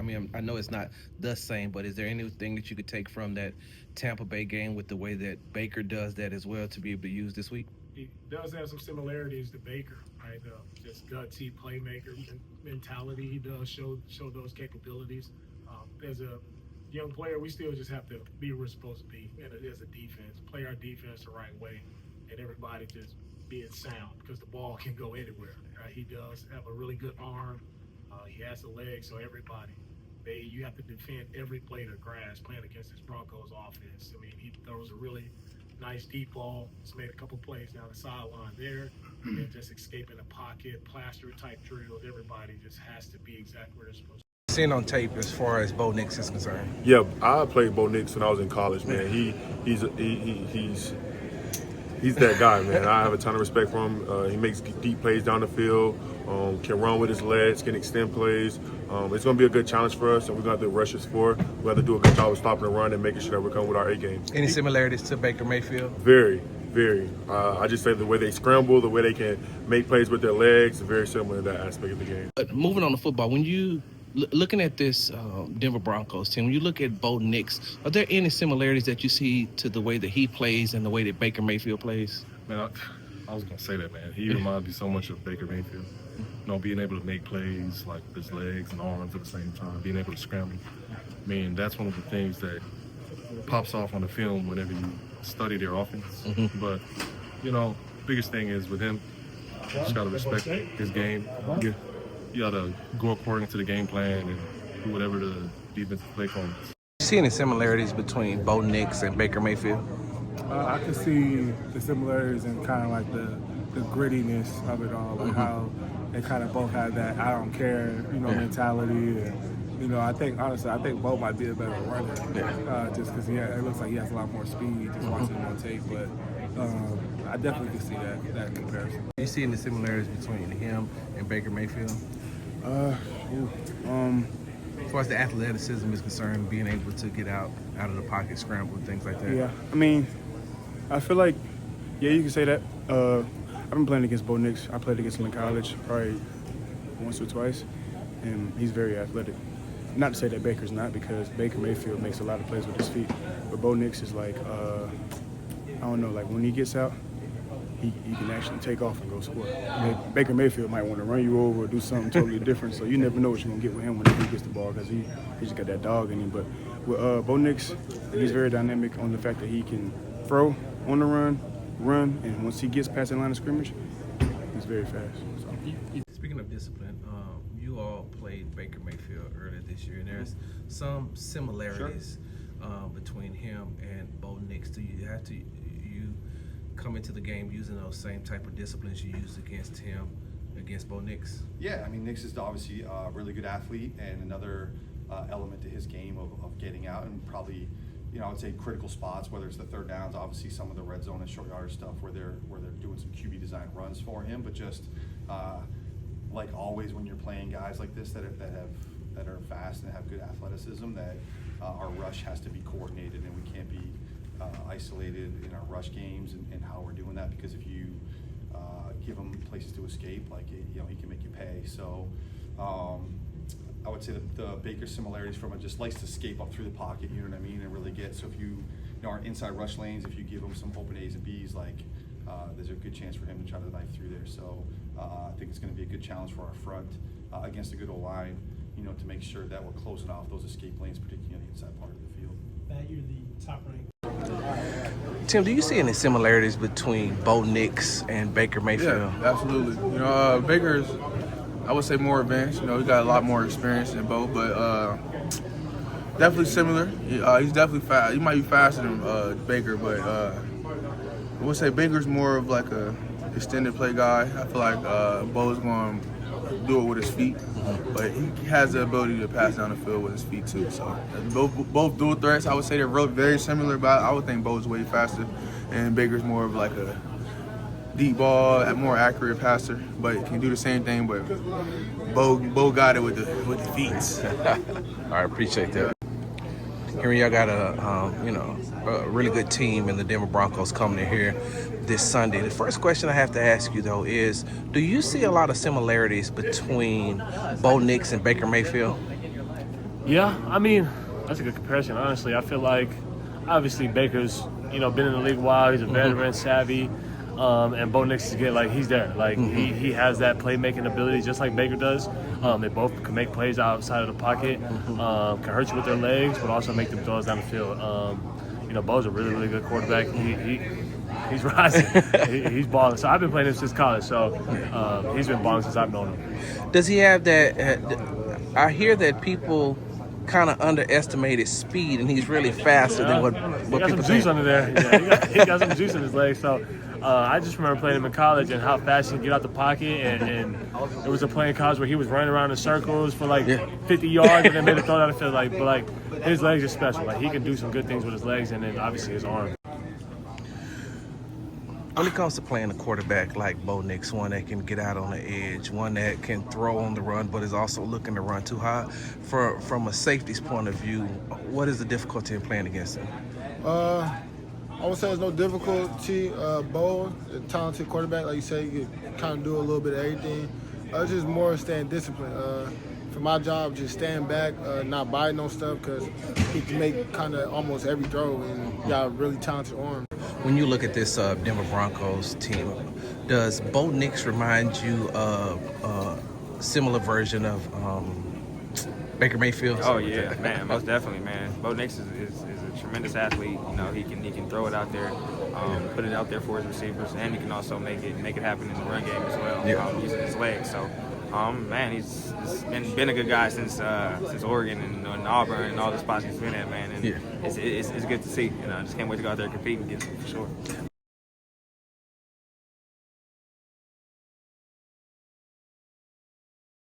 I mean, I know it's not the same, but is there anything that you could take from that Tampa Bay game with the way that Baker does that as well to be able to use this week? He does have some similarities to Baker, right? Just gutsy playmaker mentality. He does show those capabilities. As a young player, we still just have to be where we're supposed to be as a defense, play our defense the right way, and everybody just being sound because the ball can go anywhere. Right? He does have a really good arm. He has the legs, so everybody. You have to defend every blade of grass playing against this Broncos offense. I mean, he throws a really nice deep ball. He's made a couple plays down the sideline there. And then just escaping the pocket, plaster type drills. Everybody just has to be exactly where they're supposed to be. Seeing on tape as far as Bo Nix is concerned. Yeah, I played Bo Nix when I was in college, man. He's that guy, man. I have a ton of respect for him. He makes deep plays down the field, can run with his legs, can extend plays. It's going to be a good challenge for us, and we're going to have to rush his for. We have to do a good job of stopping the run and making sure that we're coming with our A game. Any similarities to Baker Mayfield? Very, very. I just say the way they scramble, the way they can make plays with their legs, is very similar to that aspect of the game. Moving on to football, when you looking at this Denver Broncos team, when you look at Bo Nix, are there any similarities that you see to the way that he plays and the way that Baker Mayfield plays? Man, I was gonna say that, man. He reminds me so much of Baker Mayfield. You know, being able to make plays like with his legs and arms at the same time, being able to scramble. I mean, that's one of the things that pops off on the film whenever you study their offense. But, you know, biggest thing is with him, you just gotta respect his game. You gotta go according to the game plan and do whatever the defensive play calls. You see any similarities between Bo Nix and Baker Mayfield? I can see the similarities and kind of like the grittiness of it all, like how they kind of both have that I don't care, mentality. And, I think Bo might be a better runner, just because it looks like he has a lot more speed, just watching him on tape. But I definitely can see that comparison. You see any similarities between him and Baker Mayfield? As far as the athleticism is concerned, being able to get out of the pocket, scramble, and things like that. Yeah, I mean, I feel like, you can say that. I've been playing against Bo Nix. I played against him in college probably once or twice, and he's very athletic. Not to say that Baker's not, because Baker Mayfield makes a lot of plays with his feet, but Bo Nix is like, I don't know, like when he gets out, he can actually take off and go score. Baker Mayfield might want to run you over or do something totally different, so you never know what you're going to get with him when he gets the ball, because he just got that dog in him. But with Bo Nix, he's very dynamic on the fact that he can throw on the run, and once he gets past the line of scrimmage, he's very fast. So. Speaking of discipline, you all played Baker Mayfield earlier this year, and there's some similarities between him and Bo Nix. Do you have to come into the game using those same type of disciplines you used against him, against Bo Nix? Yeah, I mean, Nix is obviously a really good athlete, and another element to his game of getting out and probably, I would say critical spots, whether it's the third downs, obviously some of the red zone and short yardage stuff where they're doing some QB design runs for him, but just like always when you're playing guys like this that are fast and have good athleticism, that our rush has to be coordinated, and we can't be isolated in our rush games and how we're doing that, because if you give him places to escape, like he can make you pay. So I would say that the Baker similarities from it just likes to escape up through the pocket, you know what I mean, and really get. So if you our inside rush lanes, if you give him some open A's and B's, like there's a good chance for him to try to knife through there. So I think it's going to be a good challenge for our front against a good O-line, to make sure that we're closing off those escape lanes, particularly on the inside part of the field. That you're the top ranked. Tim, do you see any similarities between Bo Nix and Baker Mayfield? Yeah, absolutely. Baker's, I would say, more advanced. He got a lot more experience than Bo, but definitely similar. He's definitely fast. He might be faster than Baker, but I would say Baker's more of like a extended play guy. I feel like Bo's going to do it with his feet, but he has the ability to pass down the field with his feet too. So both dual threats. I would say they're very similar, but I would think Bo's way faster, and Baker's more of like a deep ball, a more accurate passer, but can do the same thing. But Bo got it with the feet. I appreciate that. Henry, y'all got a really good team in the Denver Broncos coming in here this Sunday. The first question I have to ask you, though, is do you see a lot of similarities between Bo Nix and Baker Mayfield? Yeah, I mean, that's a good comparison. Honestly, I feel like obviously Baker's been in the league a while. He's a veteran, savvy, and Bo Nix is good. Like he's there. Like he has that playmaking ability just like Baker does. They both can make plays outside of the pocket, can hurt you with their legs, but also make them throws down the field. Bo's a really good quarterback. He's rising. He's balling. So I've been playing him since college. So he's been balling since I've known him. Does he have that? I hear that people kind of underestimate his speed, and he's really faster than what He got people some juice think. under there. Yeah, he got some juice in his legs. So I just remember playing him in college and how fast he can get out the pocket. And there was a play in college where he was running around in circles for like 50 yards and then made a throw down the field. But his legs are special. Like he can do some good things with his legs and then obviously his arm. When it comes to playing a quarterback like Bo Nix, one that can get out on the edge, one that can throw on the run, but is also looking to run too high, from a safety's point of view, what is the difficulty in playing against him? I would say there's no difficulty. Bo, a talented quarterback, like you say, you can kind of do a little bit of everything. It's just more staying disciplined. For my job, just staying back, not biting on stuff, because he can make kind of almost every throw, and got a really talented arm. When you look at this Denver Broncos team, does Bo Nix remind you of a similar version of Baker Mayfield? Oh yeah, man, most definitely, man. Bo Nix is a tremendous athlete. He can throw it out there, put it out there for his receivers, and he can also make it happen in the run game as well, using his legs. So, man, he's been a good guy since Oregon and Auburn and all the spots he's been at, man. And it's good to see. I just can't wait to go out there and compete and get some for sure.